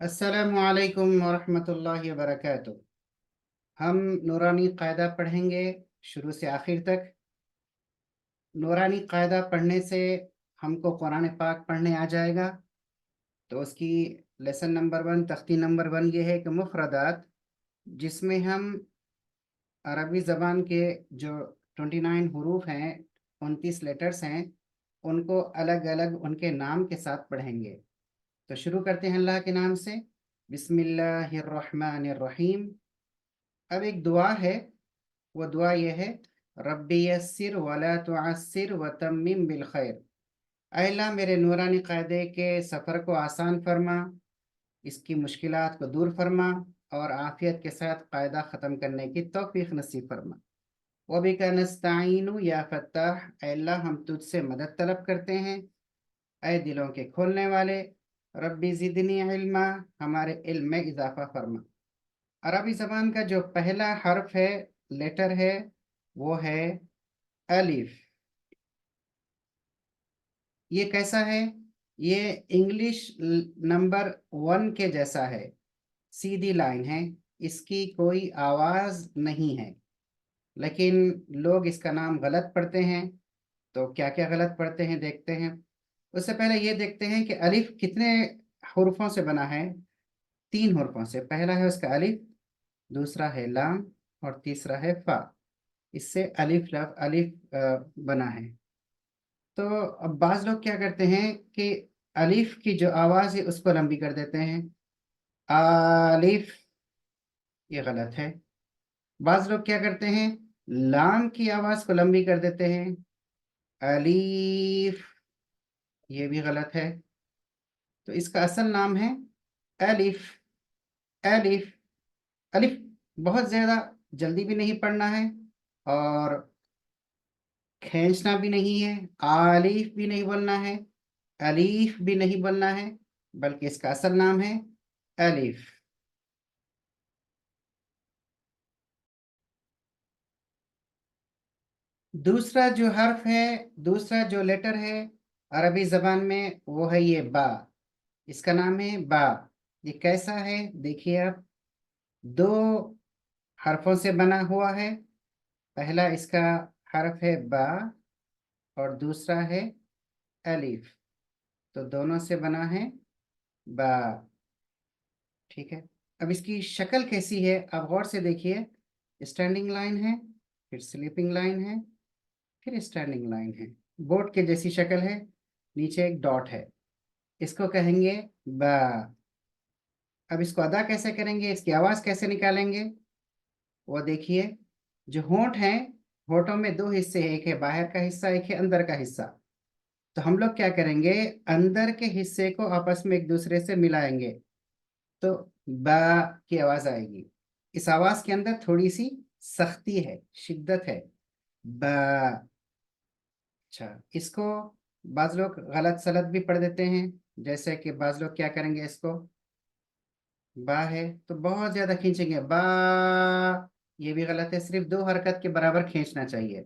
अस्सलामुअलैकुम वरहमतुल्लाहि वबरकातुह। हम नूरानी कायदा पढ़ेंगे शुरू से आखिर तक। नूरानी कायदा पढ़ने से हमको कुरान पाक पढ़ने आ जाएगा। तो उसकी लेसन नंबर 1 तख्ती नंबर 1 ये है कि मुफरदात, जिसमें हम अरबी ज़बान के जो 29 हुरूफ हैं, 29 लेटर्स हैं, उनको अलग अलग उनके नाम के साथ पढ़ेंगे। तो शुरू करते हैं अल्लाह के नाम से। बिस्मिल्लाहिर्रहमानिर्रहीम। अब एक दुआ है, वो दुआ ये है, रब्बी यस्सिर वला तुअस्सिर व तम्मिम बिल खैर। ऐ अल्लाह, मेरे नूरानी क़ायदे के सफ़र को आसान फरमा, इसकी मुश्किलात को दूर फरमा और आफ़ियत के साथ क़ायदा ख़त्म करने की तौफ़ीक़ नसीब फरमा। व बिका नस्तईनु या फ़त्ताह, ऐ अल्लाह हम तुझसे मदद तलब करते हैं, ऐ दिलों के खोलने वाले। रब्बी ज़िदनी इल्मा, हमारे इल्म में इज़ाफ़ा फरमा। अरबी ज़बान का जो पहला हर्फ है, लेटर है, वो है अलिफ। ये कैसा है? ये इंग्लिश नंबर 1 के जैसा है, सीधी लाइन है, इसकी कोई आवाज़ नहीं है। लेकिन लोग इसका नाम गलत पढ़ते हैं। तो क्या-क्या गलत पढ़ते हैं देखते हैं। उससे पहले ये देखते हैं कि अलिफ कितने हुर्फ़ों से बना है। 3 हुर्फ़ों से। पहला है उसका अलिफ, दूसरा है लाम और तीसरा है फ़ा। इससे अलिफ बना है। तो अब बाज़ लोग क्या करते हैं कि अलिफ की जो आवाज़ है उसको लंबी कर देते हैं, आलिफ, ये गलत है। बाज़ लोग क्या करते हैं, लाम की आवाज़ को लंबी कर देते हैं, अलीफ, ये भी गलत है। तो इसका असल नाम है अलिफ। अलिफ, अलिफ बहुत ज़्यादा जल्दी भी नहीं पढ़ना है और खींचना भी नहीं है, आलिफ भी नहीं बोलना है, अलीफ भी नहीं बोलना है, बल्कि इसका असल नाम है अलिफ। दूसरा जो हर्फ है, दूसरा जो लेटर है अरबी ज़बान में, वो है ये बा। इसका नाम है बा। ये कैसा है देखिए आप, 2 हरफों से बना हुआ है। पहला इसका हर्फ है बा और दूसरा है अलिफ। तो दोनों से बना है बा। ठीक है। अब इसकी शक्ल कैसी है आप गौर से देखिए। स्टैंडिंग लाइन है, फिर स्लीपिंग लाइन है, फिर स्टैंडिंग लाइन है। बोट के जैसी शक्ल है, नीचे एक डॉट है। इसको कहेंगे बा। अब इसको अदा कैसे करेंगे, इसकी आवाज़ कैसे निकालेंगे, वो देखिए। जो होंठ हैं, होंठों में 2 हिस्से हैं, एक है बाहर का हिस्सा, एक है अंदर का हिस्सा। तो हम लोग क्या करेंगे, अंदर के हिस्से को आपस में एक दूसरे से मिलाएंगे, तो बा की आवाज़ आएगी। इस आवाज़ के अंदर थोड़ी सी सख्ती है, शिद्दत है, बा। अच्छा, इसको बाज़ लोग गलत सलत भी पढ़ देते हैं। जैसे कि बाज़ लोग क्या करेंगे, इसको बा है तो बहुत ज़्यादा खींचेंगे, बा, ये भी गलत है, सिर्फ 2 हरकत के बराबर खींचना चाहिए।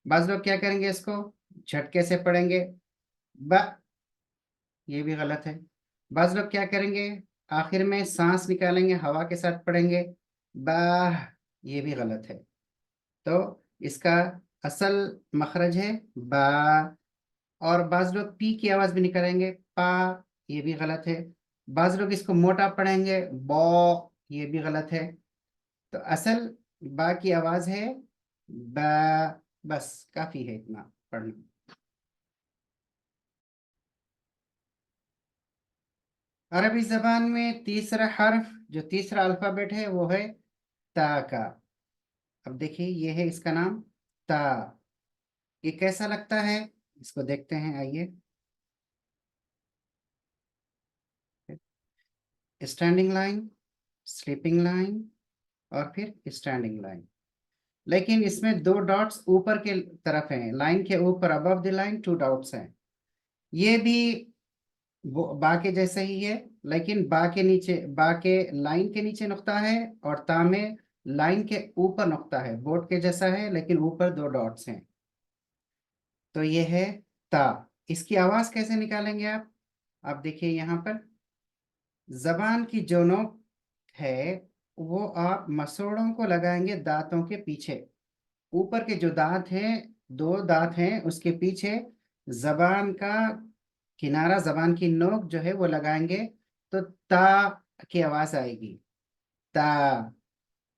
बाज़ लोग क्या करेंगे, इसको झटके से पढ़ेंगे, बा, ये भी गलत है। बाज़ लोग क्या करेंगे, आखिर में सांस निकालेंगे, हवा के साथ पढ़ेंगे, बाह, ये भी गलत है। तो इसका असल मखरज है बा। और बाज़ लोग पी की आवाज़ भी निकालेंगे, पा, ये भी गलत है। बाज़ लोग इसको मोटा पढ़ेंगे, बौ, ये भी गलत है। तो असल बा की आवाज़ है बा। बस काफ़ी है इतना पढ़ना। अरबी ज़बान में तीसरा हर्फ, जो तीसरा अल्फ़ाबेट है, वो है ता का। अब देखिए ये है इसका नाम, ता। ये कैसा लगता है, इसको देखते हैं, आइए। स्टैंडिंग लाइन, स्लीपिंग लाइन और फिर स्टैंडिंग लाइन। लेकिन इसमें 2 डॉट्स ऊपर के तरफ हैं, लाइन के ऊपर, अबव द लाइन 2 डॉट्स हैं। ये भी वो बा के जैसा ही है, लेकिन बा के नीचे, बा के लाइन के नीचे नुक्ता है और ता में लाइन के ऊपर नुक्ता है। बोर्ड के जैसा है लेकिन ऊपर 2 डॉट्स हैं। तो ये है ता। इसकी आवाज़ कैसे निकालेंगे आप देखिए यहाँ पर, जबान की जो नोक है वो आप मसोड़ों को लगाएंगे दांतों के पीछे। ऊपर के जो दांत हैं, दो दांत हैं, उसके पीछे जबान का किनारा, जबान की नोक जो है वो लगाएंगे, तो ता की आवाज आएगी। ता।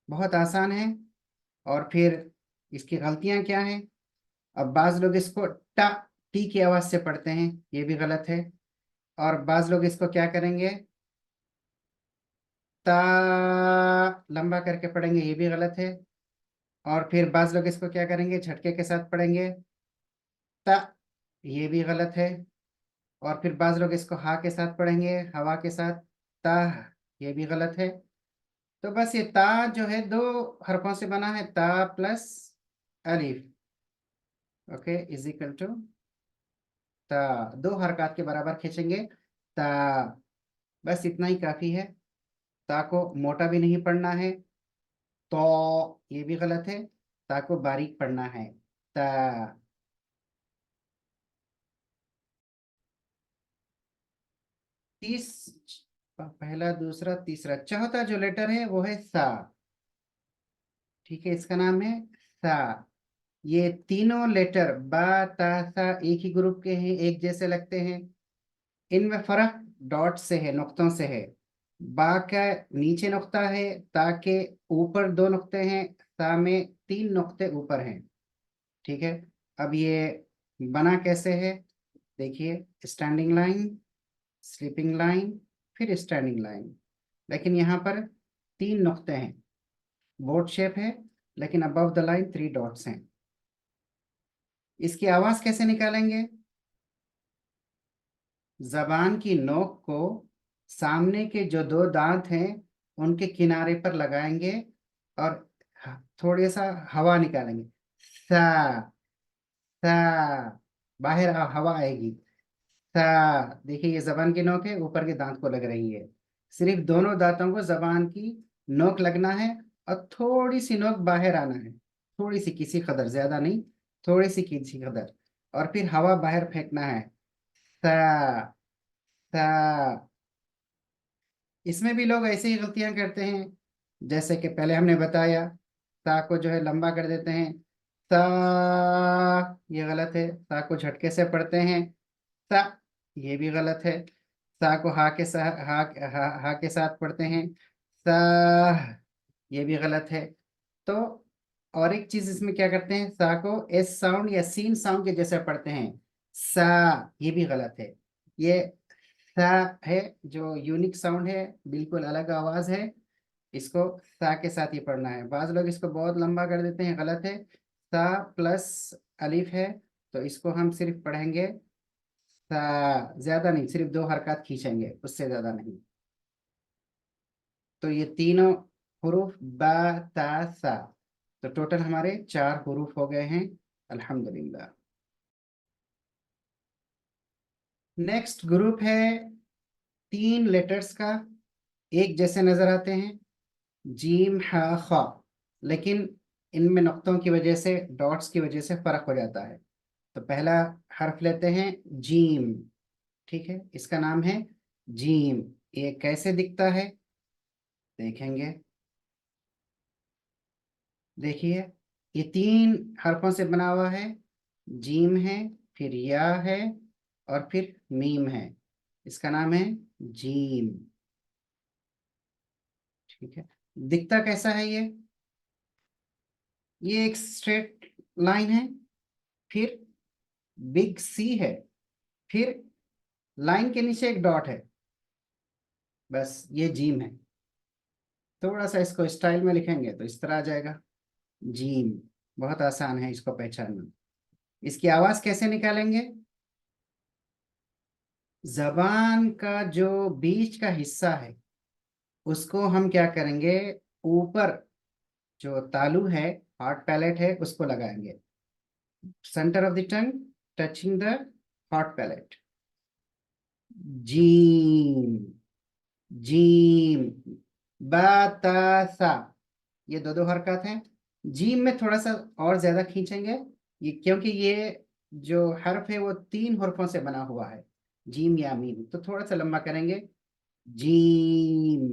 बहुत आसान है। और फिर इसकी गलतियां क्या हैं? अब बाज लोग इसको टा, टी की आवाज से पढ़ते हैं, ये भी गलत है। और बाज लोग इसको क्या करेंगे? ता लंबा करके पढ़ेंगे, ये भी गलत है। और फिर बाज लोग इसको क्या करेंगे? झटके के साथ पढ़ेंगे, ता, ये भी गलत है। और फिर बाज लोग इसको हा के साथ पढ़ेंगे, हवा के साथ, ता, ये भी गलत है। तो बस ये ता जो है दो हरफों से बना है, ता प्लस अलिफ, ओके, इज इक्वल टू ता। दो हरकत के बराबर खींचेंगे, ता। बस इतना ही काफी है। ता को मोटा भी नहीं पढ़ना है, तो ये भी गलत है। ता को बारीक पढ़ना है, ता। तीस, पहला, दूसरा, तीसरा, चौथा जो लेटर है वो है सा। ठीक है, इसका नाम है सा। ये तीनों लेटर बा, ता, सा एक ही ग्रुप के हैं, एक जैसे लगते हैं। इनमें फर्क डॉट से है, नुक्तों से है। बा का नीचे नुक्ता है, ता के ऊपर दो नुक्ते हैं, सा में तीन नुक्ते ऊपर हैं। ठीक है। अब ये बना कैसे है? देखिए, स्टैंडिंग लाइन, स्लीपिंग लाइन, फिर स्टैंडिंग लाइन। लेकिन यहाँ पर तीन नुक्ते हैं, बोट शेप है, लेकिन above the line three dots हैं। इसकी आवाज कैसे निकालेंगे? जबान की नोक को सामने के जो दो दांत हैं उनके किनारे पर लगाएंगे, और थोड़ी सा हवा निकालेंगे, सा, सा। बाहर हवा आएगी, सा। देखिए, ये जबान की नोक है, ऊपर के दांत को लग रही है। सिर्फ दोनों दांतों को जबान की नोक लगना है, और थोड़ी सी नोक बाहर आना है, थोड़ी सी, किसी कदर, ज्यादा नहीं, थोड़ी सी, किसी कदर। और फिर हवा बाहर फेंकना है, सा, सा। इसमें भी लोग ऐसे ही गलतियां करते हैं, जैसे कि पहले हमने बताया, सा को जो है लंबा कर देते हैं, सा, ये गलत है। सा को झटके से पढ़ते हैं, सा, ये भी गलत है। सा को हा के साथ, हा के साथ पढ़ते हैं, सा, ये भी गलत है। तो और एक चीज इसमें क्या करते हैं, सा को एस साउंड या सीन साउंड के जैसे पढ़ते हैं, सा, ये भी गलत है। ये सा है जो यूनिक साउंड है, बिल्कुल अलग आवाज है। इसको सा के साथ ही पढ़ना है। बाज लोग इसको बहुत लंबा कर देते हैं, गलत है। सा प्लस अलिफ है, तो इसको हम सिर्फ पढ़ेंगे सा, ज्यादा नहीं, सिर्फ दो हरकत खींचेंगे, उससे ज्यादा नहीं। तो ये तीनों हुरूफ बा, ता, सा, तो टोटल हमारे चार हुरूफ हो गए हैं, अल्हम्दुलिल्लाह। नेक्स्ट ग्रुप है तीन लेटर्स का, एक जैसे नजर आते हैं, जीम, हा, खा, लेकिन इनमें नुक्तों की वजह से, डॉट्स की वजह से फर्क हो जाता है। तो पहला हर्फ लेते हैं, जीम। ठीक है, इसका नाम है जीम। ये कैसे दिखता है देखेंगे। देखिए, ये तीन हरफों से बना हुआ है, जीम है, फिर या है, और फिर मीम है। इसका नाम है जीम। ठीक है, दिखता कैसा है ये एक स्ट्रेट लाइन है, फिर बिग सी है, फिर लाइन के नीचे एक डॉट है, बस ये जीम है। थोड़ा सा इसको स्टाइल में लिखेंगे तो इस तरह आ जाएगा, जीम। बहुत आसान है इसको पहचानना। इसकी आवाज कैसे निकालेंगे? जबान का जो बीच का हिस्सा है उसको हम क्या करेंगे, ऊपर जो तालू है, हार्ट पैलेट है, उसको लगाएंगे, centre of the tongue touching the hard palate, जीम, जीम, बतासा। ये दो दो हरकत हैं। जीम में थोड़ा सा और ज्यादा खींचेंगे, ये क्योंकि ये जो हर्फ है वो तीन हरफों से बना हुआ है, जीम या मीम, तो थोड़ा सा लंबा करेंगे, जीम।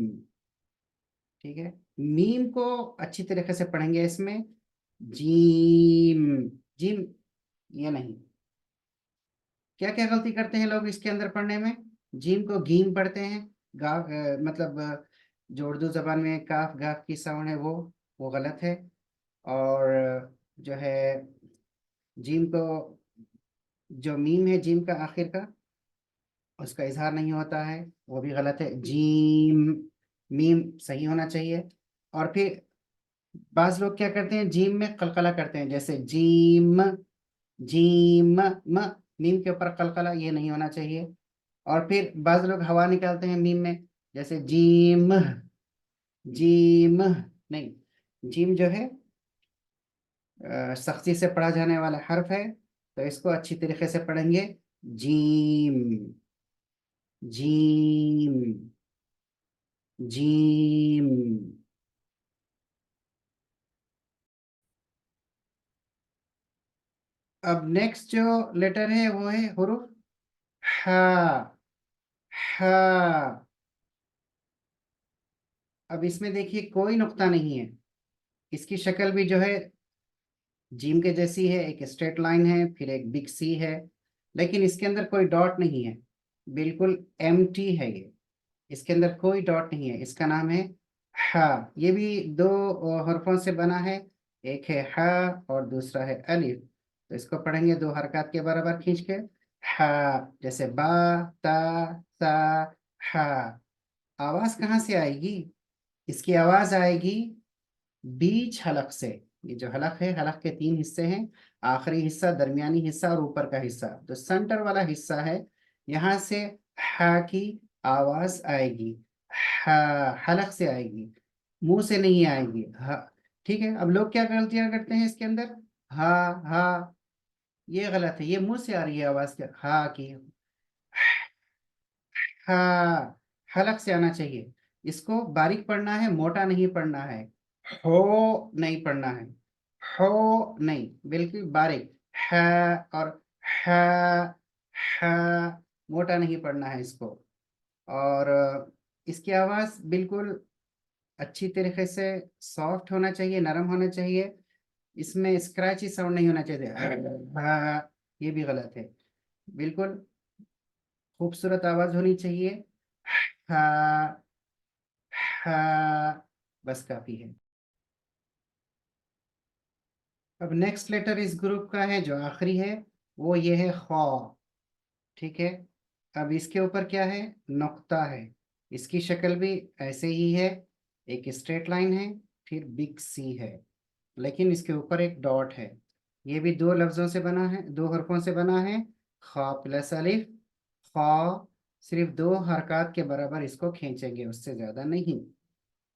ठीक है, मीम को अच्छी तरीके से पढ़ेंगे इसमें, जीम। जिम, ये नहीं। क्या क्या गलती करते हैं लोग इसके अंदर पढ़ने में? जीम को गीम पढ़ते हैं। मतलब जो उर्दू जबान में काफ गाफ की साउंड है वो गलत है। और जो है जीम को, जो मीम है जीम का आखिर का, उसका इजहार नहीं होता है, वो भी गलत है। जीम, मीम सही होना चाहिए। और फिर बाज लोग क्या करते हैं, जीम में कलकला करते हैं, जैसे जीम, जीम म, मीम के ऊपर कलकला, ये नहीं होना चाहिए। और फिर बाज लोग हवा निकालते हैं मीम में, जैसे जीम, जीम नहीं। जीम जो है सख्ती से पढ़ा जाने वाला हर्फ है, तो इसको अच्छी तरीके से पढ़ेंगे, जीम, जीम, जीम। अब नेक्स्ट जो लेटर है वो है हुरूफ हा। हा। अब इसमें देखिए कोई नुक्ता नहीं है। इसकी शक्ल भी जो है जीम के जैसी है, एक स्ट्रेट लाइन है, फिर एक बिग सी है, लेकिन इसके अंदर कोई डॉट नहीं है, बिल्कुल एम्प्टी है ये। इसके अंदर कोई डॉट नहीं है, इसका नाम है हा। ये भी दो हरफों से बना है, एक है हा और दूसरा है अलिफ। तो इसको पढ़ेंगे दो हरकत के बराबर खींच के, हा। जैसे बा, ता, सा, हा। आवाज कहाँ से आएगी? इसकी आवाज आएगी बीच हलक से। ये जो हलक है, हलक के तीन हिस्से हैं, आखिरी हिस्सा, दरमियानी हिस्सा और ऊपर का हिस्सा। जो सेंटर वाला हिस्सा है, यहाँ से हा की आवाज आएगी, हा, हलक से आएगी, मुंह से नहीं आएगी। हा। ठीक है, अब लोग क्या गलतियां करते हैं इसके अंदर, हा, हा, ये गलत है, ये मुंह से आ रही है आवाज क्या, हा की। हाँ, हलक से आना चाहिए। इसको बारीक पढ़ना है, मोटा नहीं पढ़ना है। हो नहीं पढ़ना है, हो नहीं, बिल्कुल बारीक। है और है, है, मोटा नहीं पढ़ना है इसको। और इसकी आवाज बिल्कुल अच्छी तरीके से सॉफ्ट होना चाहिए, नरम होना चाहिए। इसमें स्क्रैची साउंड नहीं होना चाहिए, हाँ, ये भी गलत है। बिल्कुल खूबसूरत आवाज होनी चाहिए, हाँ, हाँ, बस काफी है। अब नेक्स्ट लेटर इस ग्रुप का है जो आखिरी है, वो ये है खौ। ठीक है, अब इसके ऊपर क्या है, नुक्ता है। इसकी शक्ल भी ऐसे ही है, एक स्ट्रेट लाइन है, फिर बिग सी है, लेकिन इसके ऊपर एक डॉट है। ये भी दो लफ्जों से बना है, दो हरफों से बना है, खा प्लस अलिफ, खा। सिर्फ दो हरकत के बराबर इसको खींचेंगे, उससे ज्यादा नहीं।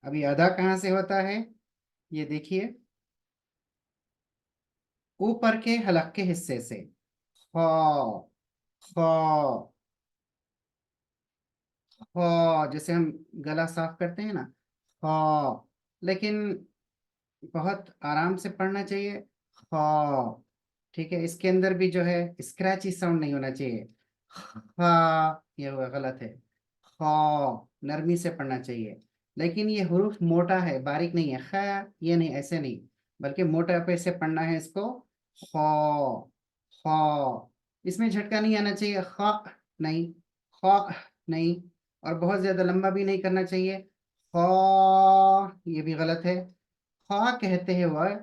अभी अदा कहाँ से होता है, ये देखिए, ऊपर के हलक के हिस्से से, खा, खा, खा, जैसे हम गला साफ करते हैं ना, खा। लेकिन बहुत आराम से पढ़ना चाहिए, खा। ठीक है, इसके अंदर भी जो है स्क्रैची साउंड नहीं होना चाहिए, खा, ये हुआ गलत है। खा, नरमी से पढ़ना चाहिए। लेकिन ये हुरूफ मोटा है, बारीक नहीं है, खा, ये नहीं, ऐसे नहीं, बल्कि मोटा पे से पढ़ना है इसको, खा, खा। इसमें झटका नहीं आना चाहिए, खा नहीं, खा नहीं, और बहुत ज्यादा लंबा भी नहीं करना चाहिए, खा, ये भी गलत है। खा कहते हैं वह,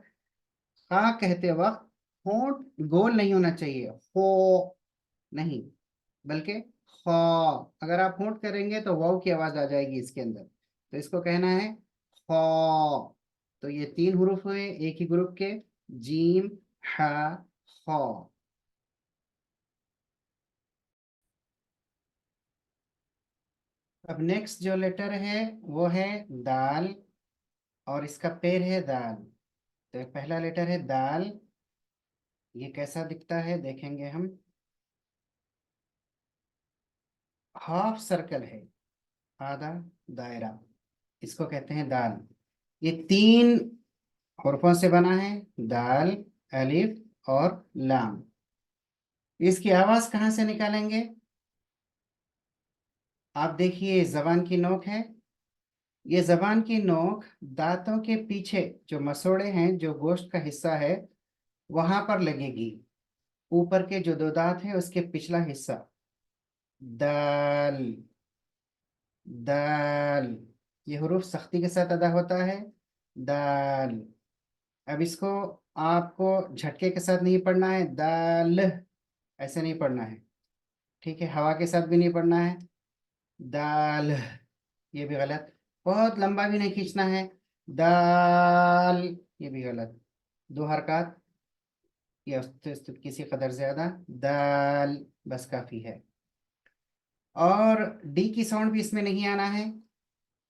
खा कहते वक्त होंठ गोल नहीं होना चाहिए, हो नहीं, बल्कि खा। अगर आप होंठ करेंगे तो वाव की आवाज आ जाएगी इसके अंदर, तो इसको कहना है खा। तो ये तीन हुरूफ हुए एक ही ग्रुप के, जीम, हा, खा। अब नेक्स्ट जो लेटर है वो है दाल, और इसका पैर है दाल। तो पहला लेटर है दाल, ये कैसा दिखता है देखेंगे हम, हाफ सर्कल है, आधा दायरा, इसको कहते हैं दाल। ये तीन हरफों से बना है, दाल, अलिफ और लाम। इसकी आवाज कहाँ से निकालेंगे, आप देखिए जबान की नोक है, ये जबान की नोक दांतों के पीछे जो मसोड़े हैं, जो गोश्त का हिस्सा है, वहां पर लगेगी। ऊपर के जो दो दांत हैं उसके पिछला हिस्सा। दाल, दाल, ये हुरूफ सख्ती के साथ अदा होता है। दाल। अब इसको आपको झटके के साथ नहीं पढ़ना है, दाल ऐसे नहीं पढ़ना है। ठीक है, हवा के साथ भी नहीं पढ़ना है, दाल, ये भी गलत। बहुत लंबा भी नहीं खींचना है, दाल, ये भी गलत। दो हरकत या उससे किसी कदर ज्यादा, दाल, बस काफी है। और डी की साउंड भी इसमें नहीं आना है,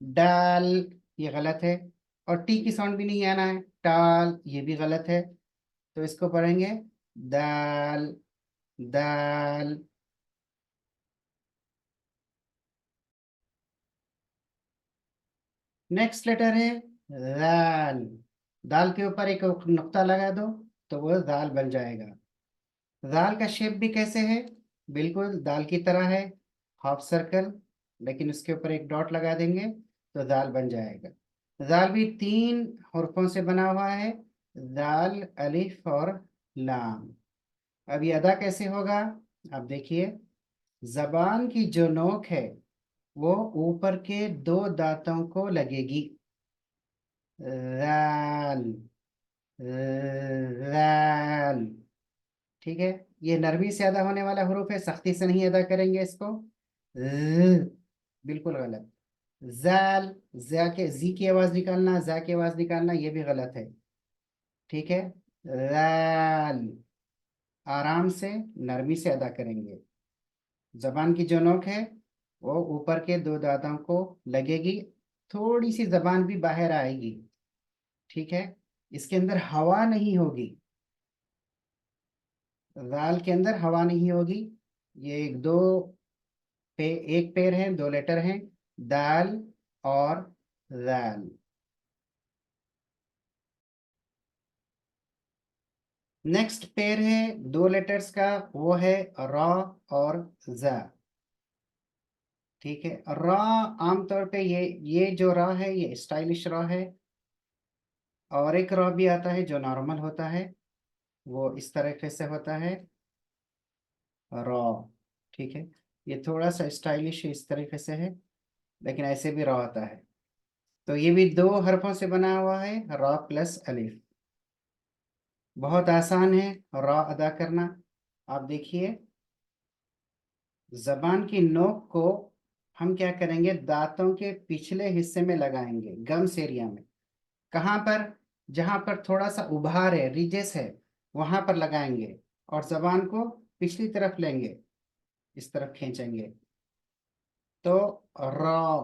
डाल, ये गलत है। और टी की साउंड भी नहीं आना है, टाल, ये भी गलत है। तो इसको पढ़ेंगे दाल, दाल। नेक्स्ट लेटर है दाल। दाल के ऊपर एक नुक्ता लगा दो तो वो दाल बन जाएगा। दाल का शेप भी कैसे है, बिल्कुल दाल की तरह है, हाफ सर्कल, लेकिन उसके ऊपर एक डॉट लगा देंगे तो दाल बन जाएगा। दाल भी तीन हरफों से बना हुआ है, दाल, अलिफ और लाम। अब ये अदा कैसे होगा, आप देखिए। जबान की जो नोक है वो ऊपर के दो दांतों को लगेगी। दाल, दाल। ठीक है, ये नरमी से अदा होने वाला हरूफ है, सख्ती से नहीं अदा करेंगे इसको। बिल्कुल गलत। जाल, जा के जी की आवाज निकालना, जा की आवाज निकालना, ये भी गलत है। ठीक है, जाल, आराम से नरमी से अदा करेंगे। जबान की जो नोक है वो ऊपर के दो दांतों को लगेगी, थोड़ी सी जबान भी बाहर आएगी। ठीक है, इसके अंदर हवा नहीं होगी, दाल के अंदर हवा नहीं होगी। ये एक दो एक पेड़ है, दो लेटर हैं, दाल और दाल। नेक्स्ट पेयर है दो लेटर्स का, वो है रॉ और जा। ठीक है, रॉ आमतौर पे ये जो रॉ है ये स्टाइलिश रॉ है। और एक रॉ भी आता है जो नॉर्मल होता है, वो इस तरीके से होता है, रॉ। ठीक है, ये थोड़ा सा स्टाइलिश इस तरीके से है, लेकिन ऐसे भी रॉ आता है। तो ये भी दो हरफों से बना हुआ है, रॉ प्लस अलिफ। बहुत आसान है रॉ अदा करना। आप देखिए, जबान की नोक को हम क्या करेंगे, दांतों के पिछले हिस्से में लगाएंगे, गम्स एरिया में। कहाँ पर, जहां पर थोड़ा सा उभार है, रिजेस है, वहां पर लगाएंगे। और जबान को पिछली तरफ लेंगे, इस तरफ खींचेंगे तो रॉ,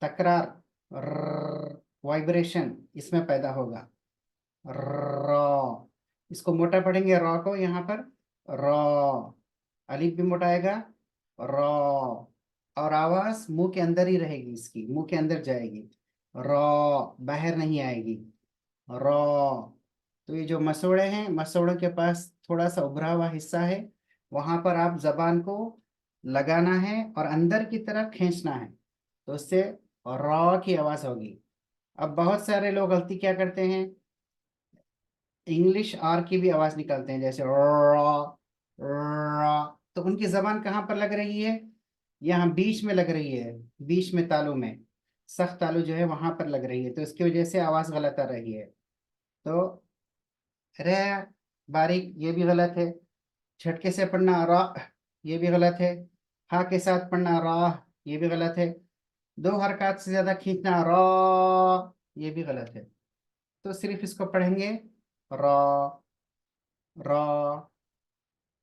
तकरार, वाइब्रेशन इसमें पैदा होगा, रॉ। इसको मोटा पढ़ेंगे रॉ को, यहाँ पर रॉ, अलिफ भी मोटा आएगा, रॉ। और आवाज मुंह के अंदर ही रहेगी, इसकी मुंह के अंदर जाएगी, रॉ, बाहर नहीं आएगी, रॉ। तो ये जो मसोड़े हैं, मसोड़ों के पास थोड़ा सा उभरा हुआ हिस्सा है, वहां पर आप जबान को लगाना है और अंदर की तरफ खींचना है, तो उससे रॉ की आवाज होगी। अब बहुत सारे लोग गलती क्या करते हैं, इंग्लिश आर की भी आवाज निकालते हैं, जैसे रॉ, रॉ। तो उनकी जबान कहाँ पर लग रही है, यहाँ बीच में लग रही है, बीच में तालू में, सख्त तालू जो है वहां पर लग रही है, तो इसकी वजह से आवाज गलत आ रही है। तो रे, बारीक, ये भी गलत है। झटके से पढ़ना रा, ये भी गलत है। हा के साथ पढ़ना रा, ये भी गलत है। दो हरकत से ज्यादा खींचना रा, ये भी गलत है। तो सिर्फ इसको पढ़ेंगे रा, रा,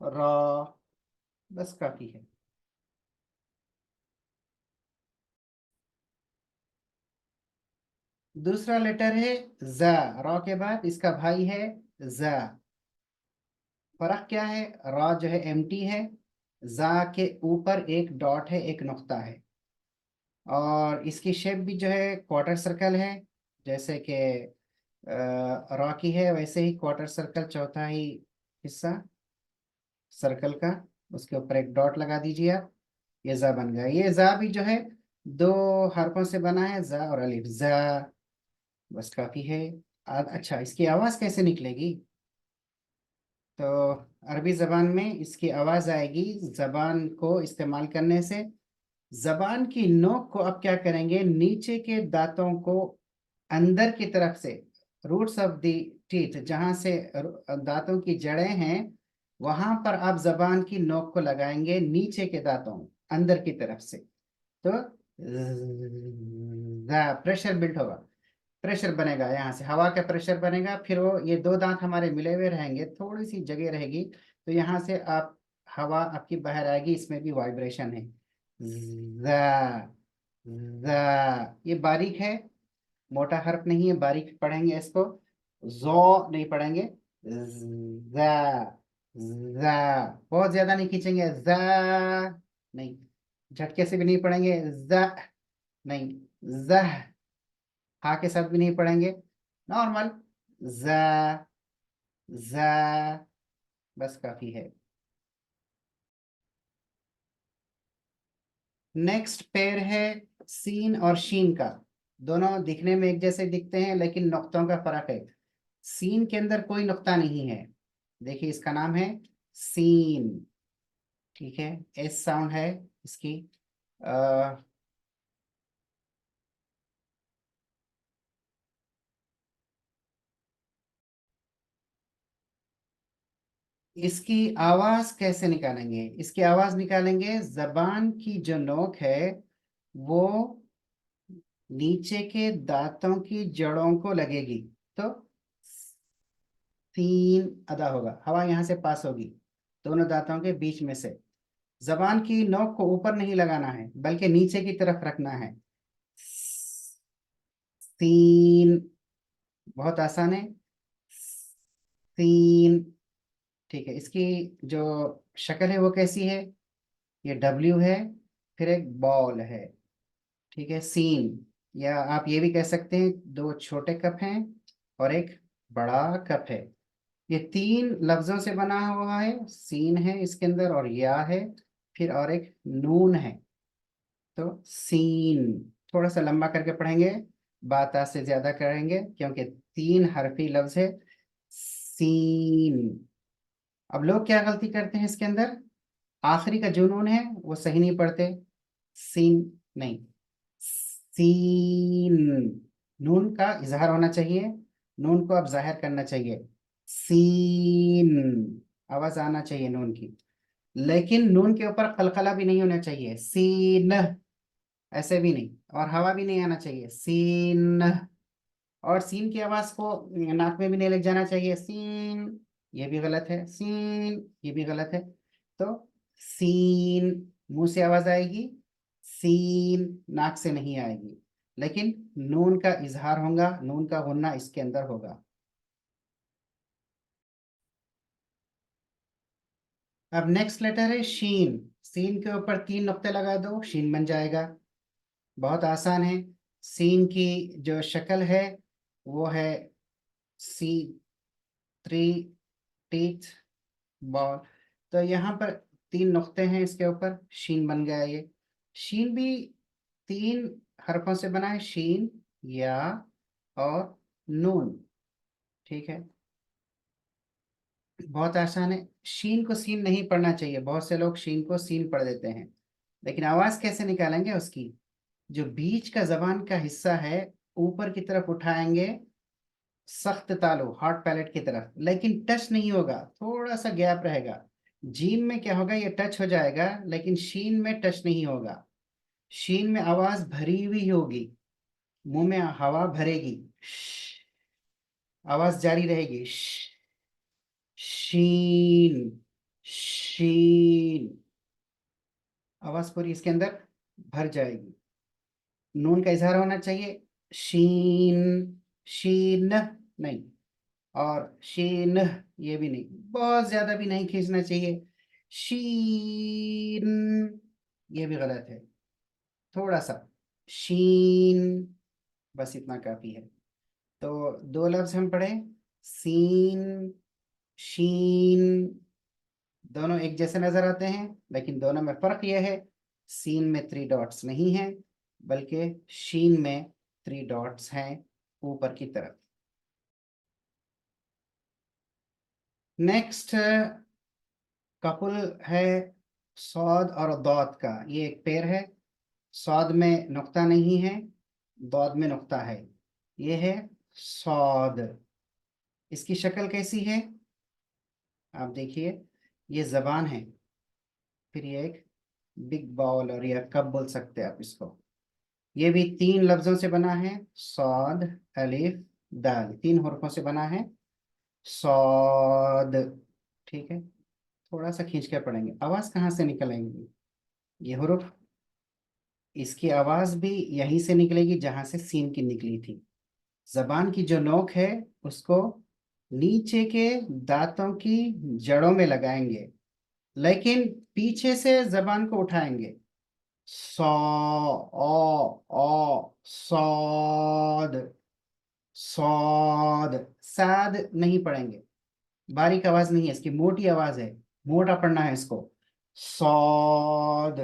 रा, बस काफी है। दूसरा लेटर है जा। रा के बाद इसका भाई है जा। फर्क क्या है, रा जो है एम्प्टी है, जा के ऊपर एक डॉट है, एक नुक्ता है। और इसकी शेप भी जो है क्वार्टर सर्कल है, जैसे कि रा की है वैसे ही क्वार्टर सर्कल, चौथा ही हिस्सा सर्कल का, उसके ऊपर एक डॉट लगा दीजिए आप। ये जा बन गया। ये जा भी जो है दो हरफों से बना है, जा और अलिफ, जा। बस काफी है। अच्छा, इसकी आवाज कैसे निकलेगी? तो अरबी जबान में इसकी आवाज आएगी जबान को इस्तेमाल करने से। जबान की नोक को अब क्या करेंगे, नीचे के दांतों को अंदर की तरफ से, रूट्स ऑफ द टीथ, जहां से दांतों की जड़ें हैं, वहां पर आप जबान की नोक को लगाएंगे नीचे के दांतों अंदर की तरफ से। तो प्रेशर बिल्ट होगा, प्रेशर बनेगा, यहाँ से हवा का प्रेशर बनेगा, फिर वो ये दो दांत हमारे मिले हुए रहेंगे, थोड़ी सी जगह रहेगी, तो यहाँ से आप हवा आपकी बाहर आएगी, इसमें भी वाइब्रेशन है। ज़ा, ज़ा, ये बारीक है, मोटा हर्फ नहीं है, बारीक पढ़ेंगे इसको। जो नहीं पढ़ेंगे। ज़ा, ज़ा, बहुत ज्यादा नहीं खींचेंगे, ज़ा नहीं, झटके से भी नहीं पढ़ेंगे, ज़ा नहीं, ज़ह, हा के साथ भी नहीं पढ़ेंगे, नॉर्मल, ज़ा, ज़ा, बस काफी है। नेक्स्ट पेयर है सीन और शीन का। दोनों दिखने में एक जैसे दिखते हैं, लेकिन नुक्तों का फर्क है। सीन के अंदर कोई नुक्ता नहीं है। देखिए, इसका नाम है सीन। ठीक है, एस साउंड है इसकी। आ, इसकी आवाज कैसे निकालेंगे? इसकी आवाज निकालेंगे, जबान की जो नोक है वो नीचे के दांतों की जड़ों को लगेगी, तो तीन अदा होगा, हवा यहां से पास होगी दोनों दांतों के बीच में से। जबान की नोक को ऊपर नहीं लगाना है, बल्कि नीचे की तरफ रखना है। तीन, बहुत आसान है। तीन। ठीक है, इसकी जो शक्ल है वो कैसी है? ये डब्ल्यू है, फिर एक बॉल है। ठीक है, सीन। या आप ये भी कह सकते हैं दो छोटे कप हैं और एक बड़ा कप है। ये तीन लफ्जों से बना हुआ है, सीन है इसके अंदर और या है, फिर और एक नून है। तो सीन, थोड़ा सा लंबा करके पढ़ेंगे, बात आज से ज्यादा करेंगे, क्योंकि तीन हरफी लफ्ज है, सीन। अब लोग क्या गलती करते हैं इसके अंदर, आखिरी का जो नून है वो सही नहीं पढ़ते, सीन नहीं, सीन। नून का इजहार होना चाहिए, नून को अब जाहिर करना चाहिए, सीन, आवाज आना चाहिए नून की। लेकिन नून के ऊपर कलकला भी नहीं होना चाहिए, सीन, ऐसे भी नहीं, और हवा भी नहीं आना चाहिए, सीन। और सीन की आवाज को नाक में भी नहीं लग जाना चाहिए, सीन, ये भी गलत है, सीन, ये भी गलत है। तो सीन, मुंह से आवाज आएगी, सीन नाक से नहीं आएगी, लेकिन नून का इजहार होगा, नून का गुन्ना इसके अंदर होगा। अब नेक्स्ट लेटर है शीन। सीन के ऊपर तीन नुक्ते लगा दो, शीन बन जाएगा। बहुत आसान है। सीन की जो शक्ल है वो है सी, थ्री टीथ, बॉल। तो यहाँ पर तीन नुक्ते हैं इसके ऊपर, शीन बन गया ये। शीन भी तीन हरफों से बना है, शीन, या और नून। ठीक है, बहुत आसान है। शीन को सीन नहीं पढ़ना चाहिए, बहुत से लोग शीन को सीन पढ़ देते हैं, लेकिन आवाज कैसे निकालेंगे उसकी? जो बीच का जबान का हिस्सा है ऊपर की तरफ उठाएंगे, सख्त तालु हार्ड पैलेट की तरफ, लेकिन टच नहीं होगा, थोड़ा सा गैप रहेगा। जीम में क्या होगा, ये टच हो जाएगा, लेकिन शीन में टच नहीं होगा। शीन में आवाज भरी हुई होगी, मुंह में हवा भरेगी, आवाज जारी रहेगी, शीन, शीन, आवाज पूरी इसके अंदर भर जाएगी। नून का इजहार होना चाहिए, शीन, शीन नहीं, और शीन, ये भी नहीं, बहुत ज्यादा भी नहीं खींचना चाहिए, शीन, ये भी गलत है, थोड़ा सा, शीन, बस इतना काफी है। तो दो लफ्ज हम पढ़े, सीन, शीन, दोनों एक जैसे नजर आते हैं, लेकिन दोनों में फर्क यह है, सीन में 3 डॉट्स नहीं है, बल्कि शीन में 3 डॉट्स हैं ऊपर की तरफ। नेक्स्ट कपुल है सौद और दौद का। ये एक पेयर है। सौद में नुक्ता नहीं है, दौद में नुक्ता है। ये है सौद। इसकी शक्ल कैसी है आप देखिए, ये जबान है, फिर ये एक बिग बाउल और या कप बोल सकते हैं आप इसको। ये भी 3 लफ्जों से बना है, सौद अलिफ दाल, 3 हरफों से बना है सौद। ठीक है, थोड़ा सा खींच के पढ़ेंगे, आवाज कहाँ से निकलेंगी ये हुरूफ। इसकी आवाज भी यहीं से निकलेगी जहां से सीन की निकली थी। जबान की जो नोक है उसको नीचे के दांतों की जड़ों में लगाएंगे, लेकिन पीछे से जबान को उठाएंगे। सौ ओ सौद, सौद। साद नहीं पढ़ेंगे, बारीक आवाज नहीं है इसकी, मोटी आवाज है, मोटा पढ़ना है इसको। सौद,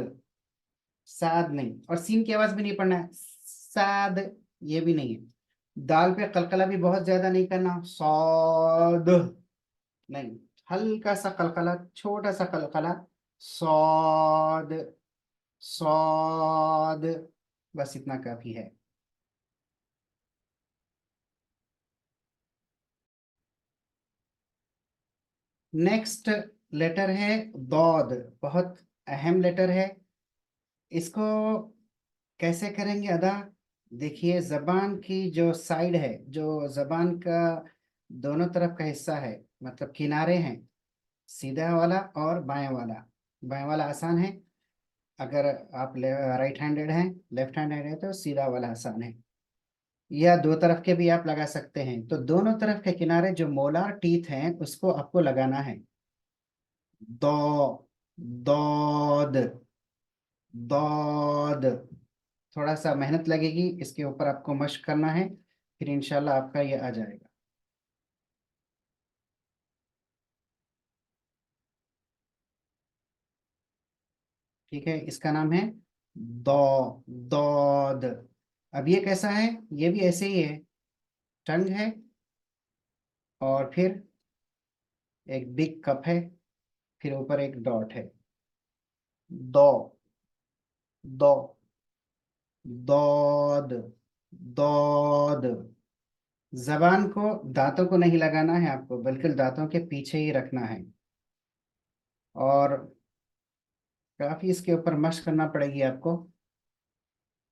साद नहीं। और सीन की आवाज भी नहीं पढ़ना है, साद, ये भी नहीं है। दाल पे कलकला भी बहुत ज्यादा नहीं करना, सौद नहीं, हल्का सा कलकला, छोटा सा कलकला, सौद, सौद, बस इतना काफी है। नेक्स्ट लेटर है दौद। बहुत अहम लेटर है। इसको कैसे करेंगे अदा? देखिए, जबान की जो साइड है, जो जबान का दोनों तरफ का हिस्सा है, मतलब किनारे हैं, सीधा वाला और बाएं वाला। बाएं वाला आसान है, अगर आप राइट हैंडेड हैं, लेफ्ट हैंडेड है तो सीधा वाला आसान है। या दो तरफ के भी आप लगा सकते हैं। तो दोनों तरफ के किनारे जो मोलार टीथ हैं उसको आपको लगाना है। दो, दौद, दौद। थोड़ा सा मेहनत लगेगी, इसके ऊपर आपको मश्क करना है, फिर इंशाल्लाह आपका ये आ जाएगा। ठीक है, इसका नाम है दो, दौद। अब ये कैसा है? ये भी ऐसे ही है, टंग है और फिर एक बिग कप है, फिर ऊपर एक डॉट है। दो, दो, दौद, दौद। जबान को दांतों को नहीं लगाना है आपको, बल्कि दांतों के पीछे ही रखना है। और काफी इसके ऊपर मश्क करना पड़ेगी आपको।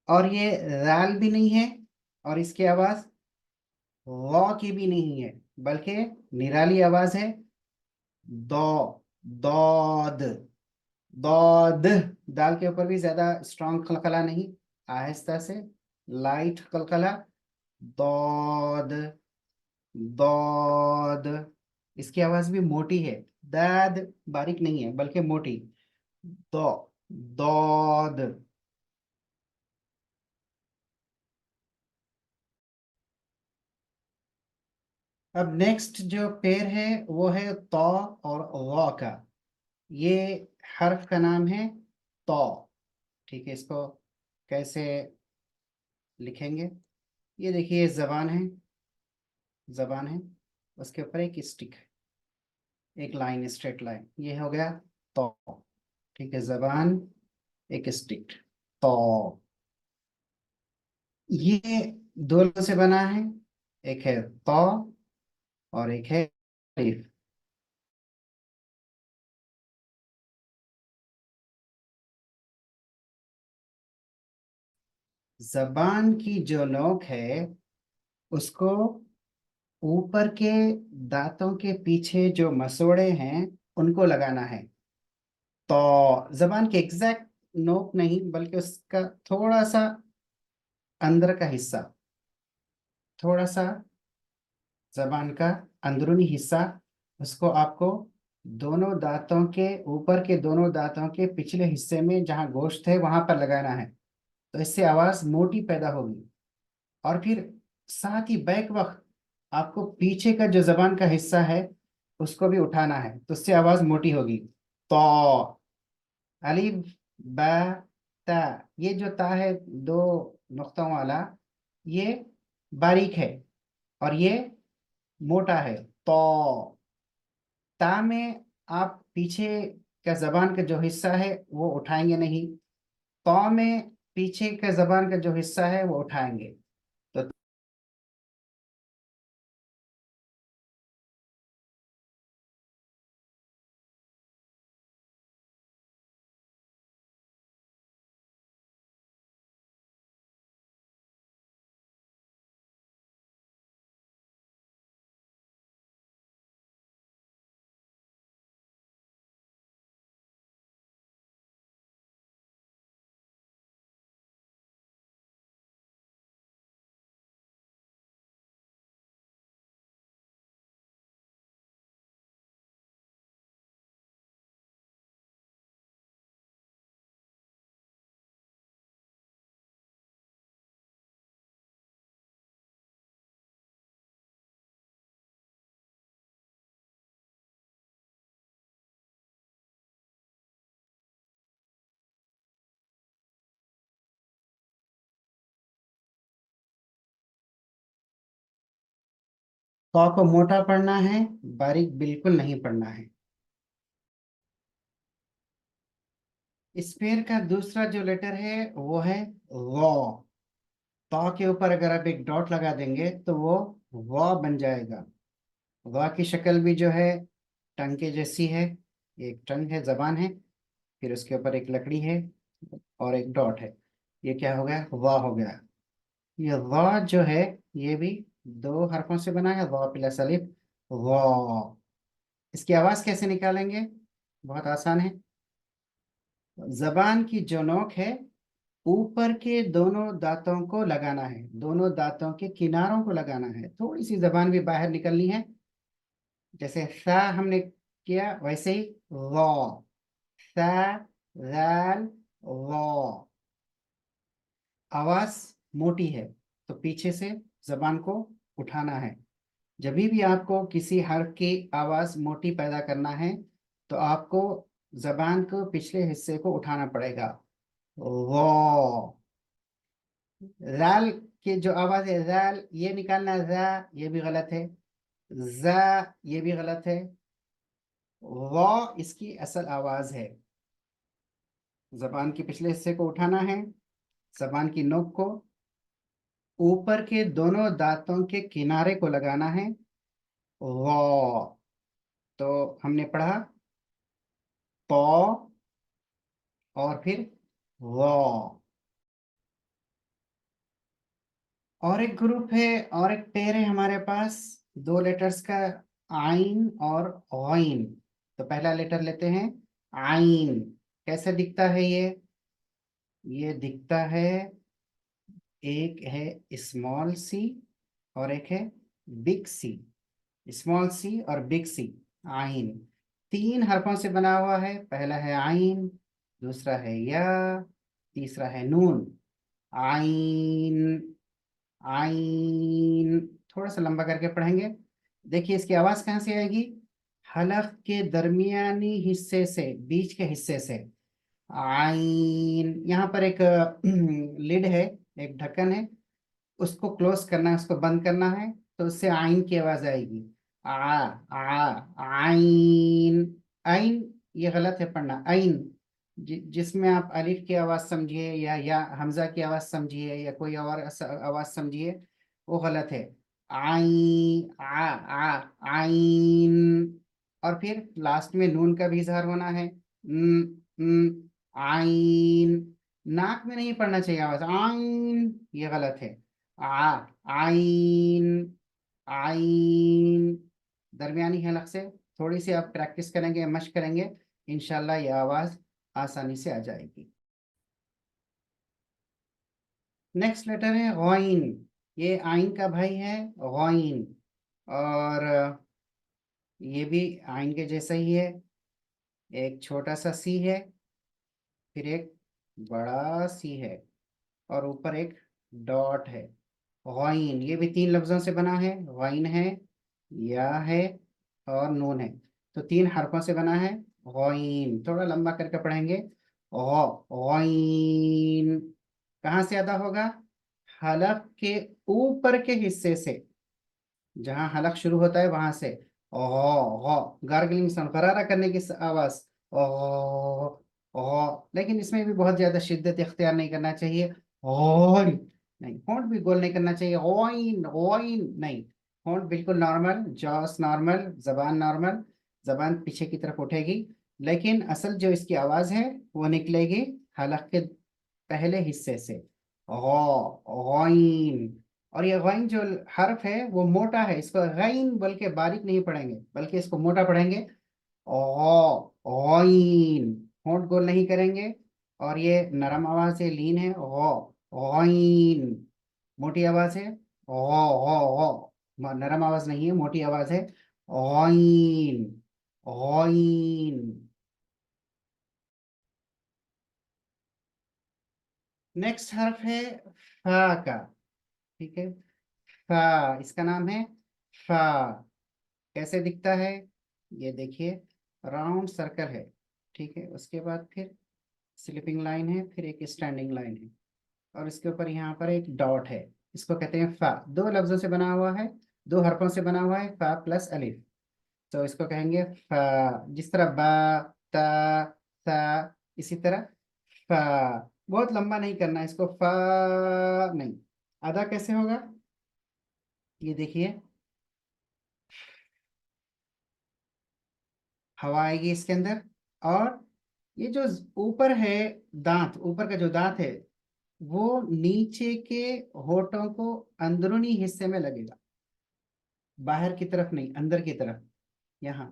और ये राल भी नहीं है, और इसकी आवाज लॉ की भी नहीं है, बल्कि निराली आवाज है। दो, दौद, दौद। दाल के ऊपर भी ज्यादा स्ट्रांग कलकला नहीं, आहिस्ता से लाइट कलकला। दौद, दौद। इसकी आवाज भी मोटी है, दाद बारीक नहीं है बल्कि मोटी। दो, दौद। अब नेक्स्ट जो पेयर है वो है तौ और गौ का। ये हर्फ का नाम है तौ। ठीक है, इसको कैसे लिखेंगे? ये देखिए, ये जबान है, जबान है, उसके ऊपर एक स्टिक है, एक लाइन, स्ट्रेट लाइन, ये हो गया तौ। ठीक है, जबान, एक स्टिक, तौ। ये दो लोगों से बना है, एक है तौ और एक है अलिफ। जबान की जो नोक है उसको ऊपर के दांतों के पीछे जो मसोड़े हैं उनको लगाना है। तो जबान के एग्जैक्ट नोक नहीं, बल्कि उसका थोड़ा सा अंदर का हिस्सा, थोड़ा सा जबान का अंदरूनी हिस्सा, उसको आपको दोनों दांतों के ऊपर के दोनों दांतों के पिछले हिस्से में जहाँ गोश्त है वहां पर लगाना है। तो इससे आवाज मोटी पैदा होगी। और फिर साथ ही बैक वक्त आपको पीछे का जो जबान का हिस्सा है उसको भी उठाना है, तो उससे आवाज मोटी होगी। तो अलिफ, बा, ता, ये जो ता है दो नुक्तों वाला, ये बारीक है और ये मोटा है। तो ता में आप पीछे का जबान का जो हिस्सा है वो उठाएंगे नहीं, तो में पीछे का जबान का जो हिस्सा है वो उठाएंगे। तो को मोटा पढ़ना है, बारीक बिल्कुल नहीं पढ़ना है। इस पेड़ का दूसरा जो लेटर है वो है वॉ। तो के ऊपर अगर आप एक डॉट लगा देंगे तो वो वॉ बन जाएगा। वॉ की शक्ल भी जो है टंग के जैसी है। एक टंग है, जबान है, फिर उसके ऊपर एक लकड़ी है और एक डॉट है। ये क्या हो गया? वॉ हो गया। ये वॉ जो है ये भी दो हरफों से बना है, वॉ प्लस अलिफ, वॉ। इसकी आवाज कैसे निकालेंगे? बहुत आसान है। जबान की जो नोक है, ऊपर के दोनों दांतों को लगाना है, दोनों दांतों के किनारों को लगाना है, थोड़ी सी जबान भी बाहर निकलनी है। जैसे सा हमने किया वैसे ही वॉ, सा, जाल, वॉ। आवाज मोटी है तो पीछे से जबान को उठाना है। जब भी आपको किसी हर्फ की आवाज मोटी पैदा करना है तो आपको जबान को पिछले हिस्से को उठाना पड़ेगा। वो जाल की जो आवाज है, जाल, ये निकालना जा, ये भी गलत है। जा, ये भी गलत है। वो इसकी असल आवाज है। जबान के पिछले हिस्से को उठाना है, जबान की नोक को ऊपर के दोनों दांतों के किनारे को लगाना है। वो, तो हमने पढ़ा तो और फिर वो। और एक ग्रुप है, और एक पेयर है हमारे पास दो लेटर्स का, आइन और गॉइन। तो पहला लेटर लेते हैं आइन। कैसे दिखता है ये? ये दिखता है, एक है स्मॉल सी और एक है बिग सी। स्मॉल सी और बिग सी, आइन। तीन हरफों से बना हुआ है। पहला है आइन, दूसरा है या, तीसरा है नून। आइन, आइन। थोड़ा सा लंबा करके पढ़ेंगे। देखिए इसकी आवाज कहाँ से आएगी? हलक के दरमियानी हिस्से से, बीच के हिस्से से। आइन। यहाँ पर एक लिड है, एक ढक्कन है, उसको क्लोज करना है, उसको बंद करना है, तो उससे आइन की आवाज आएगी। आइन। आइन ये गलत है पढ़ना, आइन। जिसमें आप अलिफ की आवाज समझिए या हमजा की आवाज समझिए या कोई और आवाज समझिए, वो गलत है। आई आइन। और फिर लास्ट में नून का भी इजहार होना है। आइन। नाक में नहीं पढ़ना चाहिए आवाज, आइन ये गलत है। आ आइन, आइन। दरमियानी हलक से थोड़ी सी आप प्रैक्टिस करेंगे, मशक करेंगे, इंशाल्लाह ये आवाज आसानी से आ जाएगी। नेक्स्ट लेटर है गॉइन। ये आइन का भाई है, गॉइन। और ये भी आइन के जैसा ही है। एक छोटा सा सी है, फिर एक बड़ा सी है, और ऊपर एक डॉट है। गॉइन ये भी तीन लफ्जों से बना है। गॉइन है, या है, और नून है। तो तीन हरफों से बना है गॉइन। थोड़ा लंबा करके पढ़ेंगे। गॉइन। कहाँ से अदा होगा? हलक के ऊपर के हिस्से से, जहां हलक शुरू होता है वहां से। गार्गलिंग साउंड, गरारा करने की आवाज। ओ ओ, लेकिन इसमें भी बहुत ज्यादा शिद्दत इख्तियार नहीं करना चाहिए। ओइन नहीं, होंठ भी गोल नहीं करना चाहिए। ओइन ओइन नहीं, होंठ बिल्कुल नॉर्मल, जॉस नॉर्मल, जबान नॉर्मल, जबान पीछे की तरफ उठेगी, लेकिन असल जो इसकी आवाज है वो निकलेगी हलक के पहले हिस्से से। गॉइन। और ये गॉइन जो हर्फ है वो मोटा है, इसको गैन बोल के बारीक नहीं पढ़ेंगे, बल्कि इसको मोटा पढ़ेंगे। गॉइन, होंठ गोल नहीं करेंगे। और ये नरम आवाज है, लीन है। गॉइन। मोटी आवाज है। नरम आवाज नहीं है, मोटी आवाज है। गॉइन गॉइन। नेक्स्ट हर्फ है फा का। ठीक है, फा, इसका नाम है फा। कैसे दिखता है? ये देखिए, राउंड सर्कल है। ठीक है, उसके बाद फिर स्लिपिंग लाइन है, फिर एक स्टैंडिंग लाइन है, और इसके ऊपर यहाँ पर एक डॉट है। इसको कहते हैं फा। दो लफ्जों से बना हुआ है, दो हरफों से बना हुआ है, फा प्लस अलिफ। तो इसको कहेंगे फा। जिस तरह बा, ता, सा, इसी तरह फा। बहुत लंबा नहीं करना इसको, फा नहीं। अदा कैसे होगा? ये देखिए, हवा आएगी इसके अंदर, और ये जो ऊपर है, दांत, ऊपर का जो दांत है वो नीचे के होठों को अंदरूनी हिस्से में लगेगा, बाहर की तरफ नहीं, अंदर की तरफ, यहाँ।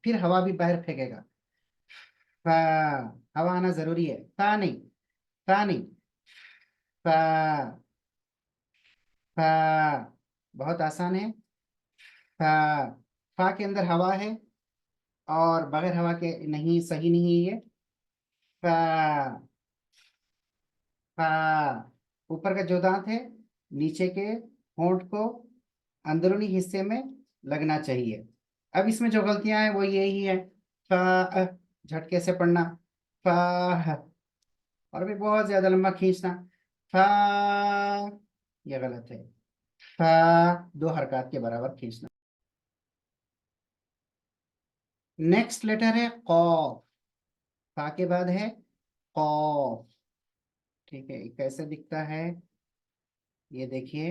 फिर हवा भी बाहर फेंकेगा। फा, हवा आना जरूरी है, फा नहीं, फा नहीं, फा, फा। बहुत आसान है। फा, फा के अंदर हवा है, और बगैर हवा के नहीं, सही नहीं है ये। फा, फा। ऊपर का जो दांत है नीचे के होंठ को अंदरूनी हिस्से में लगना चाहिए। अब इसमें जो गलतियां हैं वो यही है। फा, झटके से पढ़ना, फा, और भी बहुत ज्यादा लंबा खींचना, फा, ये गलत है। फा, दो हरकत के बराबर खींचना। नेक्स्ट लेटर है कॉफ। फा के बाद है कॉफ। ठीक है, ये कैसे दिखता है? ये देखिए,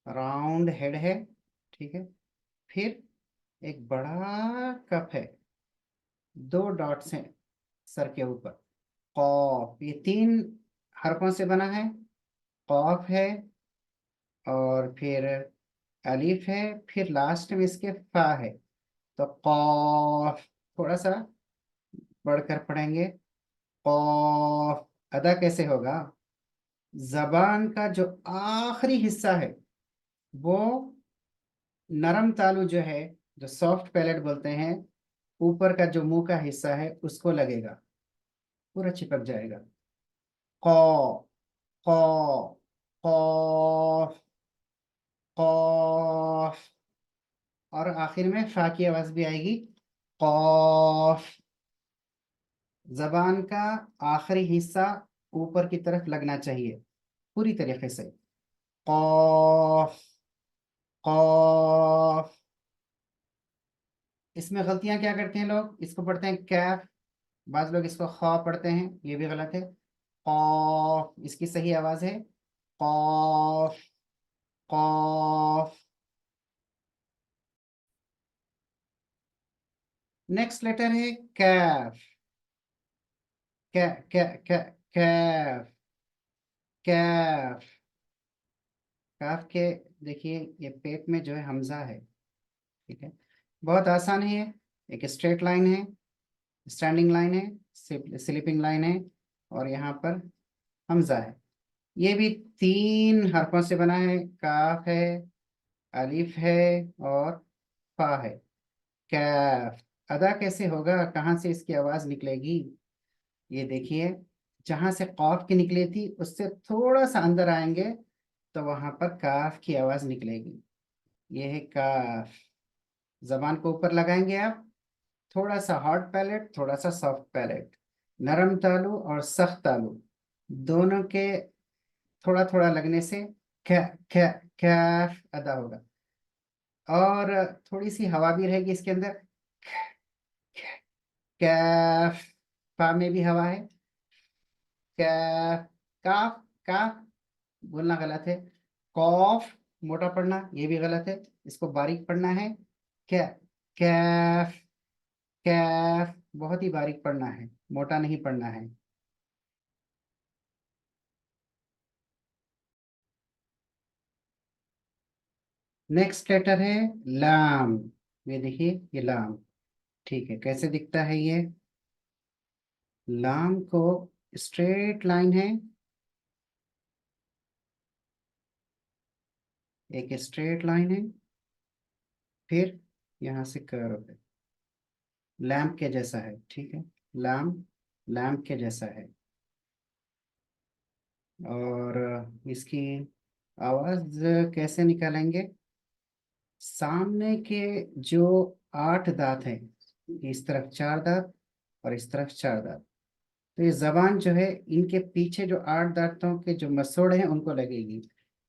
राउंड हेड है। ठीक है, फिर एक बड़ा कप है, दो डॉट्स हैं सर के ऊपर। कॉफ, ये तीन हरफों से बना है। कॉफ है, और फिर अलीफ है, फिर लास्ट में इसके फा है। तो कॉफ, थोड़ा सा बढ़कर पढ़ेंगे। कॉफ। अदा कैसे होगा? जबान का जो आखिरी हिस्सा है वो नरम तालू जो है, जो सॉफ्ट पैलेट बोलते हैं, ऊपर का जो मुंह का हिस्सा है उसको लगेगा, पूरा चिपक जाएगा। कौ, कौ, कौफ, कौफ। और आखिर में फा की आवाज भी आएगी, कौफ। जबान का आखिरी हिस्सा ऊपर की तरफ लगना चाहिए पूरी तरीके से। कौफ, कौफ। इसमें गलतियां क्या करते हैं लोग? इसको पढ़ते हैं कैफ, बाज लोग इसको खा पढ़ते हैं, ये भी गलत है। कौफ, इसकी सही आवाज है कौफ, कौफ। नेक्स्ट लेटर है कैफ। कै कै कै कैफ, कैफ। काफ के, देखिए, ये पेट में जो है हमजा है। ठीक है, बहुत आसान है ये। एक स्ट्रेट लाइन है, स्टैंडिंग लाइन है, स्लीपिंग लाइन है, और यहाँ पर हमजा है। ये भी तीन हरफों से बना है, काफ है, अलिफ है, और फा है। कैफ। अदा कैसे होगा? कहाँ से इसकी आवाज निकलेगी? ये देखिए, जहां से कौफ की निकली थी उससे थोड़ा सा अंदर आएंगे तो वहां पर काफ की आवाज निकलेगी। ये है काफ। जबान को ऊपर लगाएंगे आप, थोड़ा सा हार्ड पैलेट, थोड़ा सा सॉफ्ट पैलेट, नरम तालु और सख्त तालु दोनों के थोड़ा थोड़ा लगने से कै कै कैफ अदा होगा। और थोड़ी सी हवा भी रहेगी इसके अंदर, कैफ। फा में भी हवा है, कैफ। काफ, काफ बोलना गलत है। कॉफ मोटा पढ़ना ये भी गलत है, इसको बारीक पढ़ना है। कै कैफ, कैफ बहुत ही बारीक पढ़ना है, मोटा नहीं पढ़ना है। नेक्स्ट लेटर है लाम। ये देखिए ये लाम। ठीक है, कैसे दिखता है ये? लाम को स्ट्रेट लाइन है, एक स्ट्रेट लाइन है, फिर यहाँ से कर्व है, लैम्प के जैसा है। ठीक है, लैम्प, लैम्प के जैसा है। और इसकी आवाज कैसे निकालेंगे? सामने के जो 8 दांत हैं, इस तरफ 4 दांत और इस तरफ 4 दांत, तो ये जबान जो है इनके पीछे जो 8 दांतों के जो मसोड़ हैं उनको लगेगी,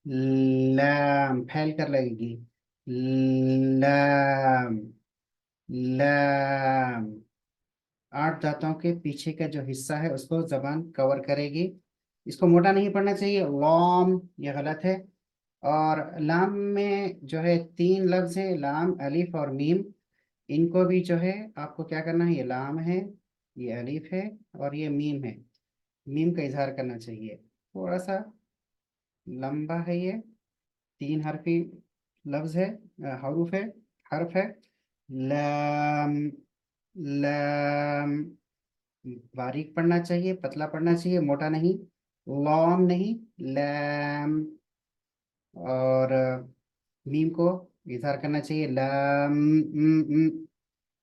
लैम फैल कर लगेगी, लैम, लैम। 8 दांतों के पीछे का जो हिस्सा है उसको जबान कवर करेगी। इसको मोटा नहीं पढ़ना चाहिए, लॉम ये गलत है। और लाम में जो है 3 लफ्ज है, लाम अलिफ और मीम। इनको भी जो है आपको क्या करना है, ये लाम है, ये अलिफ है और ये मीम है। मीम का इजहार करना चाहिए। थोड़ा सा लंबा है ये, 3 हरफी लफ्ज है, हरूफ है, हर्फ है। लाम, लाम बारीक पढ़ना चाहिए, पतला पढ़ना चाहिए, मोटा नहीं। लॉम नहीं, लैम। और मीम को इजहार करना चाहिए, लम,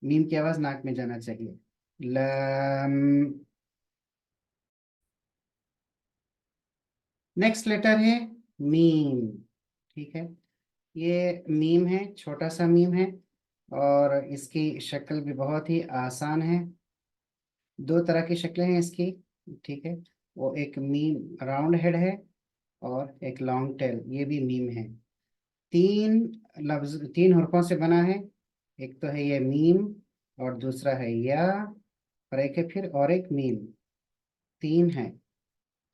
मीम की आवाज नाक में जाना चाहिए, लम। नेक्स्ट लेटर है मीम। ठीक है, ये मीम है, छोटा सा मीम है और इसकी शक्ल भी बहुत ही आसान है। 2 तरह की शक्लें हैं इसकी। ठीक है, वो एक मीम राउंड हेड है और एक लॉन्ग टेल, ये भी मीम है। 3 हरफों से बना है। एक तो है ये मीम और दूसरा है या, और एक है फिर और एक मीम। 3 है।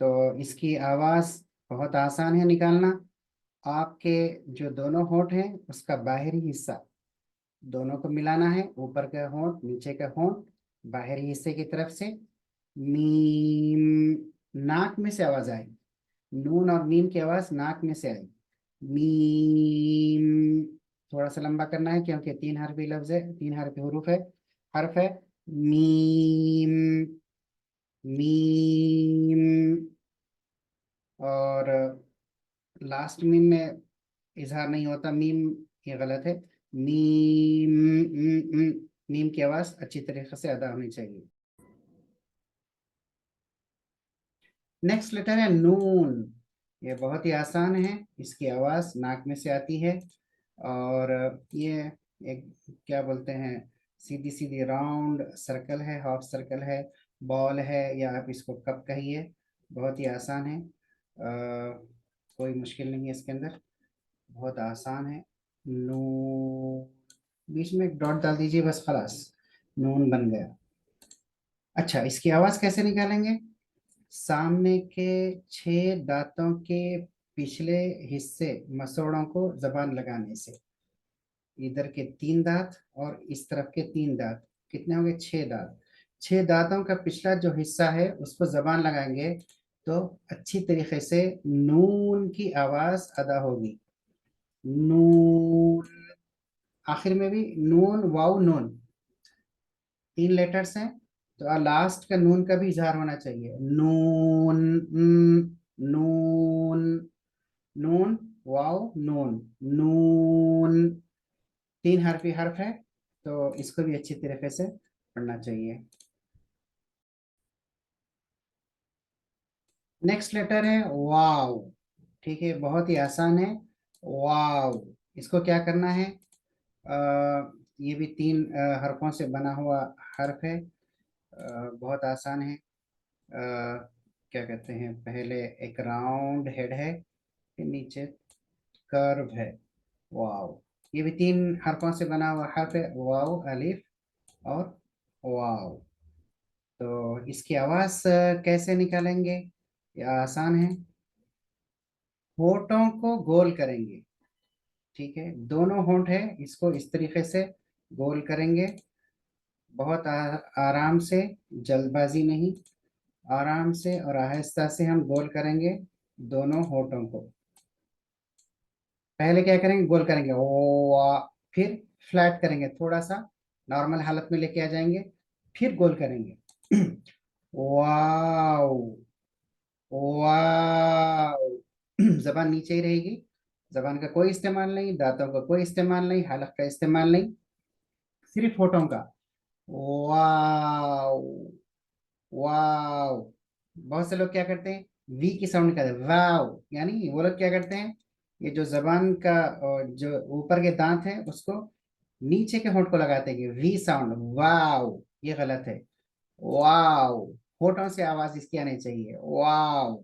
तो इसकी आवाज बहुत आसान है निकालना। आपके जो दोनों होंठ हैं उसका बाहरी हिस्सा दोनों को मिलाना है, ऊपर का होंठ नीचे का होंठ बाहरी हिस्से की तरफ से। मीम, नाक में से आवाज आए, नून और मीम की आवाज नाक में से आई, मीम। थोड़ा सा लंबा करना है क्योंकि 3 हरफी लफ्ज है, 3 हरफी हरूफ है, हर्फ है। Meme, meme. और लास्ट मीम में इजहार नहीं होता, मीम ये गलत है। मीम, मीम की आवाज अच्छी तरीके से अदा होनी चाहिए। नेक्स्ट लेटर है नून। ये बहुत ही आसान है, इसकी आवाज नाक में से आती है। और ये एक क्या बोलते हैं, सीधी सीधी राउंड सर्कल है, हाफ सर्कल है, बॉल है, या आप इसको कप कहिए। बहुत ही आसान है, कोई मुश्किल नहीं है इसके अंदर, बहुत आसान है। नून, बीच में एक डॉट डाल दीजिए बस, खलास नून बन गया। अच्छा, इसकी आवाज कैसे निकालेंगे? सामने के 6 दांतों के पिछले हिस्से मसोड़ों को जबान लगाने से, इधर के 3 दांत और इस तरफ के 3 दांत, कितने होंगे, 6 दांत। 6 दांतों का पिछला जो हिस्सा है उसको जबान लगाएंगे तो अच्छी तरीके से नून की आवाज अदा होगी, नून। आखिर में भी नून, वाव, नून 3 लेटर्स हैं, तो लास्ट का नून का भी इजहार होना चाहिए, नून, नून, नून, वाव, नून, नून। 3 हरफी हर्फ है, तो इसको भी अच्छी तरीके से पढ़ना चाहिए। नेक्स्ट लेटर है वाव। ठीक है, बहुत ही आसान है, वाव। इसको क्या करना है, ये भी तीन हरफों से बना हुआ हर्फ है। बहुत आसान है। क्या कहते हैं, पहले एक राउंड हेड है, फिर नीचे कर्व है। वाव। ये भी तीन हरफों से बना हुआ हर्फ है, वाव, अलिफ और वाव। तो इसकी आवाज कैसे निकालेंगे? ये आसान है। होठों को गोल करेंगे। ठीक है, दोनों होंठ है, इसको इस तरीके से गोल करेंगे। बहुत आराम से, जल्दबाजी नहीं, आराम से और आहिस्ता से हम गोल करेंगे दोनों होठों को। पहले क्या करेंगे, गोल करेंगे ओ आ, फिर फ्लैट करेंगे, थोड़ा सा नॉर्मल हालत में लेके आ जाएंगे, फिर गोल करेंगे। Wow, wow. जबान नीचे ही रहेगी, जबान का कोई इस्तेमाल नहीं, दांतों का कोई इस्तेमाल नहीं, हलक का इस्तेमाल नहीं, सिर्फ होठों का। Wow, wow. बहुत से लोग क्या करते हैं, वी की साउंड करते हैं, वाओ, यानी वो लोग क्या करते हैं, ये जो जबान का जो ऊपर के दांत है उसको नीचे के होंठ को लगाते हैं, वी साउंड, वाओ। ये गलत है। वाओ, होठों से आवाज इसकी आनी चाहिए, वाओ।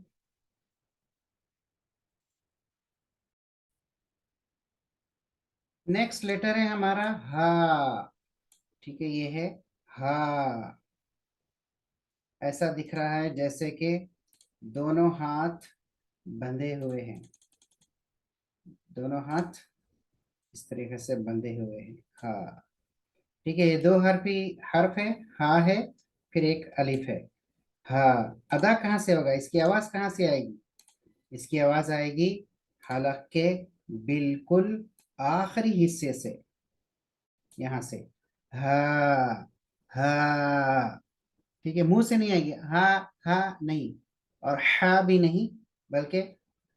नेक्स्ट लेटर है हमारा हा। ठीक है, ये है हा। ऐसा दिख रहा है जैसे कि दोनों हाथ बंधे हुए हैं, दोनों हाथ इस तरीके से बंधे हुए हैं। हाँ, ठीक है, ये दो हर्फ है, हा है, फिर एक अलिफ है। हाँ, अदा कहाँ से होगा, इसकी आवाज कहाँ से आएगी? इसकी आवाज आएगी हलक के बिल्कुल आखिरी हिस्से से, यहाँ से। हा, हा। ठीक है, मुंह से नहीं आएगी, हा, हा नहीं, और हा भी नहीं, बल्कि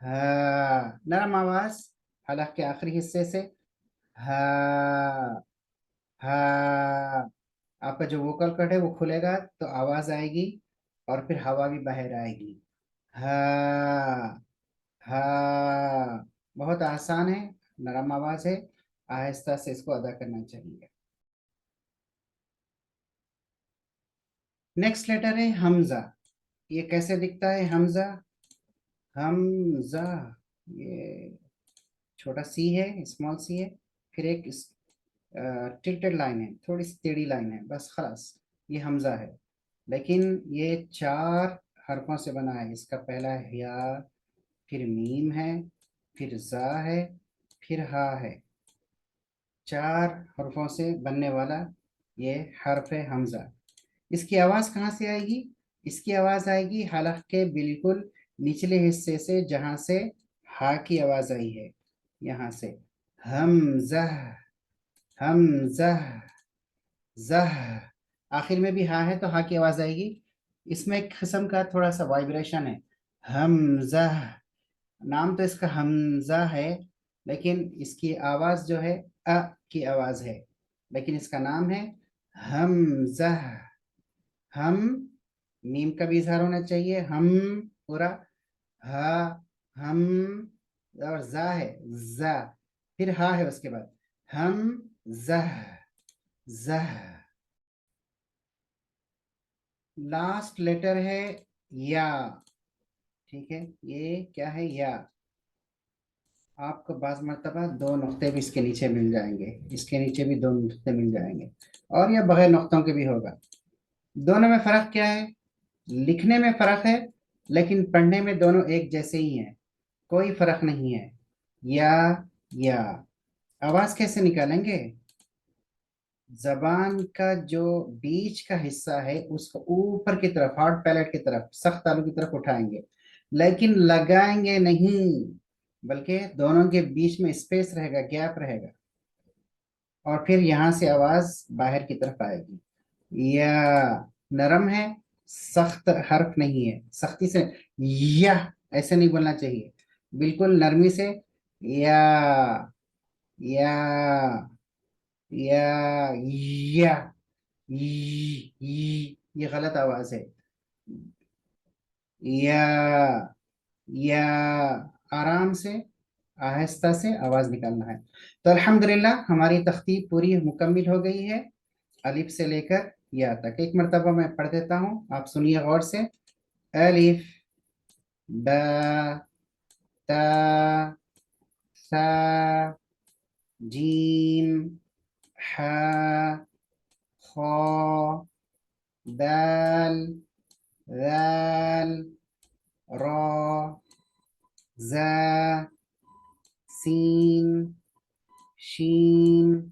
हा, नरम आवाज हलक के आखिरी हिस्से से। हा, हा। आपका जो वोकल कट है वो खुलेगा तो आवाज आएगी, और फिर हवा भी बाहर आएगी। हा, हा। बहुत आसान है, नरम आवाज है, आहिस्ता से इसको अदा करना चाहिए। नेक्स्ट लेटर है हमजा। ये कैसे दिखता है हमजा? हमजा, ये छोटा सी है, स्मॉल सी है, फिर एक टिल्टेड लाइन है, थोड़ी सी टेढ़ी लाइन है, बस खलास, ये हमजा है। लेकिन ये चार हरफों से बना है। इसका पहला है या, फिर मीम है, फिर जा है, फिर हा है। चार हरफों से बनने वाला ये हर्फ है हमजा। इसकी आवाज कहाँ से आएगी? इसकी आवाज आएगी हलक के बिल्कुल निचले हिस्से से, जहां से हा की आवाज आई है, यहाँ से। हमजा, हमजा, जह। आखिर में भी हा है तो हा की आवाज आएगी। इसमें एक किस्म का थोड़ा सा वाइब्रेशन है। हमजा, नाम तो इसका हमजा है, लेकिन इसकी आवाज जो है अ की आवाज है, लेकिन इसका नाम है हमजा। हम, मीम का भी इजहार होना चाहिए, हम पूरा, हा, हम, और जा है, जा, फिर हा है उसके बाद, हम जह, जह। लास्ट लेटर है या। ठीक है, ये क्या है, या। आपको बाज मर्तबा दो नुक्ते भी इसके नीचे मिल जाएंगे, इसके नीचे भी दो नुक्ते मिल जाएंगे, और यह बगैर नुक्तों के भी होगा। दोनों में फर्क क्या है? लिखने में फर्क है, लेकिन पढ़ने में दोनों एक जैसे ही हैं, कोई फर्क नहीं है। या, या। आवाज कैसे निकालेंगे? जबान का जो बीच का हिस्सा है उसको ऊपर की तरफ, हार्ड पैलेट की तरफ, सख्त तालू की तरफ उठाएंगे, लेकिन लगाएंगे नहीं, बल्कि दोनों के बीच में स्पेस रहेगा, गैप रहेगा, और फिर यहाँ से आवाज बाहर की तरफ आएगी। या, नरम है, सख्त हर्फ नहीं है, सख्ती से या ऐसे नहीं बोलना चाहिए, बिल्कुल नरमी से। या, या, या, ये गलत आवाज है। या, या, आराम से आहिस्ता से आवाज निकालना है। तो अल्हम्दुलिल्लाह हमारी तख्तीब पूरी मुकम्मिल हो गई है, अलिफ से लेकर या तक। एक मरतबा मैं पढ़ देता हूँ, आप सुनिए गौर से। अलिफ, बा, ता, सा, जीम, हा, खा, दाल, दाल, रा, जा, सीन, शीन,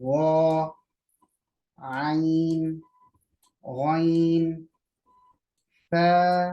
वा، आइन, गैन, फा,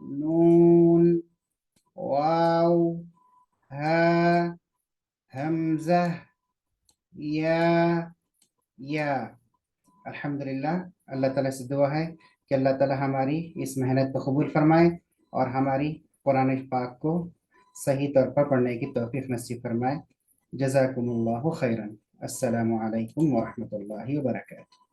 नून, वाव, हा, हमजा, या। अल्हम्दुलिल्लाह, अल्लाह ताला से दुआ है कि अल्लाह ताला हमारी इस मेहनत को कबूल फरमाए और हमारी कुरान पाक को सही तौर पर पढ़ने की तौफीक नसीब फरमाए। जज़ाकुमुल्लाहु खैरन। अस्सलामु अलैकुम व रहमतुल्लाहि व बरकातहू।